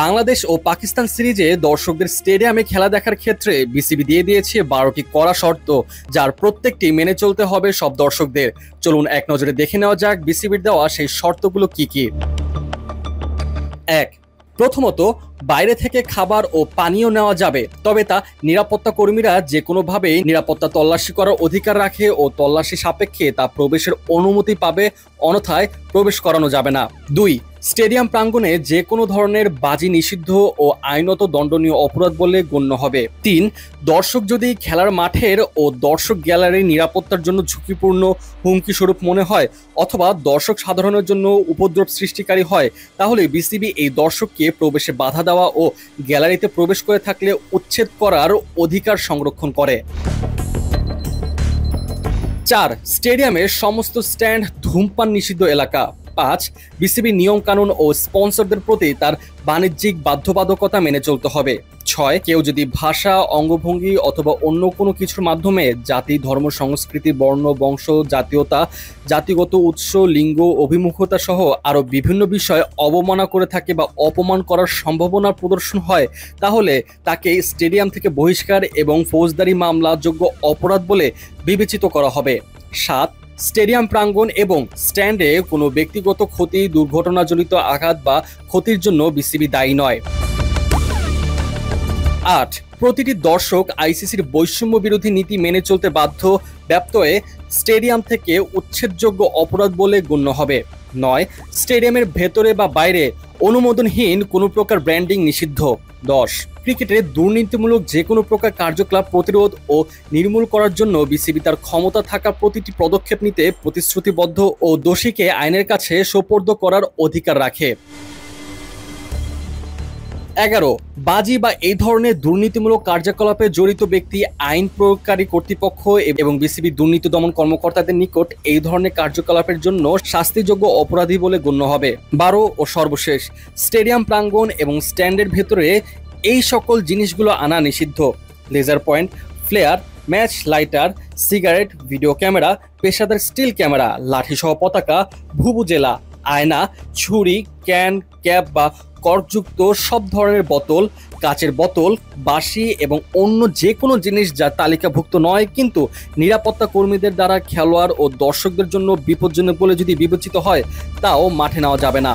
বাংলাদেশ ও পাকিস্তান সিরিজে দর্শকদের স্টেডিয়ামে খেলা দেখার ক্ষেত্রে বিসিবি দিয়ে দিয়েছে 12টি কড়া শর্ত, যার প্রত্যেকটি মেনে চলতে হবে সব দর্শকদের। চলুন এক নজরে দেখে নেওয়া যাক বিসিবির দেওয়া সেই শর্তগুলো কি কি। 1. প্রথমত, বাইরে থেকে খাবার ও পানীয় নেওয়া যাবে, তবে তা নিরাপত্তা কর্মীরা যে কোনোভাবেই নিরাপত্তা তল্লাশি করার অধিকার রাখে ও তল্লাশি সাপেক্ষে তা প্রবেশের অনুমতি পাবে, অন্যথায় প্রবেশ করানো যাবে না। 2. স্টেডিয়াম প্রাঙ্গণে যে কোনো ধরনের বাজি নিষিদ্ধ ও আইনত দণ্ডনীয় অপরাধ বলে গণ্য হবে। 3. দর্শক যদি খেলার মাঠের ও দর্শক গ্যালারির নিরাপত্তার জন্য ঝুঁকিপূর্ণ, হুমকি স্বরূপ মনে হয় অথবা দর্শক সাধারণের জন্য উপদ্রব সৃষ্টিকারী হয়, তাহলে বিসিবি এই দর্শককে প্রবেশে বাধা দেওয়া ও গ্যালারিতে প্রবেশ করে থাকলে উচ্ছেদ করার অধিকার সংরক্ষণ করে। 4. স্টেডিয়ামের সমস্ত স্ট্যান্ড ধূমপান নিষিদ্ধ এলাকা। 5. বিসিবি নিয়ম কানুন ও স্পন্সরদের প্রতি তার বাণিজ্যিক বাধ্যবাধকতা মেনে চলতে হবে। 6. কেউ যদি ভাষা, অঙ্গভঙ্গি অথবা অন্য কোনো কিছুর মাধ্যমে জাতি, ধর্ম, সংস্কৃতি, বর্ণ, বংশ, জাতীয়তা, জাতিগত উৎস, লিঙ্গ, অভিমুখতা সহ আরও বিভিন্ন বিষয় অবমাননা করে থাকে বা অপমান করার সম্ভাবনা প্রদর্শন হয়, তাহলে তাকে স্টেডিয়াম থেকে বহিষ্কার এবং ফৌজদারি মামলাযোগ্য অপরাধ বলে বিবেচিত করা হবে। 7. স্টেডিয়াম প্রাঙ্গণ এবং স্ট্যান্ডে কোনো ব্যক্তিগত ক্ষতি, দুর্ঘটনাজনিত আঘাত বা ক্ষতির জন্য বিসিবি দায়ী নয়। 8. প্রতিটি দর্শক আইসিসির বৈষম্য বিরোধী নীতি মেনে চলতে বাধ্য, ব্যত্যয়ে স্টেডিয়াম থেকে উচ্ছেদযোগ্য অপরাধ বলে গণ্য হবে। 9. স্টেডিয়ামের ভেতরে বা বাইরে অনুমোদনহীন কোনো প্রকার ব্র্যান্ডিং নিষিদ্ধ। 10. ক্রিকেটে দুর্নীতিমূলক যে কোনো প্রকার কার্যকলাপ প্রতিরোধ ও নির্মূল করার জন্য বিসিবি তার ক্ষমতা থাকা প্রতিটি পদক্ষেপ নিতে প্রতিশ্রুতিবদ্ধ ও দোষীকে আইনের কাছে সোপর্দ করার অধিকার রাখে। 11. বাজি বা এই ধরনের দুর্নীতিমূলক কার্যকলাপে জড়িত ব্যক্তি, আইন প্রয়োগকারী কর্তৃপক্ষ এবং বিসিবি দুর্নীতি দমন কর্মকর্তাদের নিকট এই ধরনের কার্যকলাপের জন্য শাস্তিযোগ্য অপরাধী বলে গণ্য হবে। 12 ও সর্বশেষ, স্টেডিয়াম প্রাঙ্গণ এবং স্ট্যান্ডের ভেতরে এই সকল জিনিসগুলো আনা নিষিদ্ধ: laser point, flare, match lighter, cigarette, video camera, পেশাদার স্টিল ক্যামেরা, লাঠিসহ পতাকা, ভুভুজেলা, আয়না, ছুরি, ক্যান, ক্যাপ বা কর্কযুক্ত সব ধরনের বোতল, কাচের বোতল, বাঁশি এবং অন্য যে কোনো জিনিস যা তালিকাভুক্ত নয় কিন্তু নিরাপত্তা কর্মীদের দ্বারা খেলোয়াড় ও দর্শকদের জন্য বিপজ্জনক বলে যদি বিবেচিত হয়, তাও মাঠে নেওয়া যাবে না।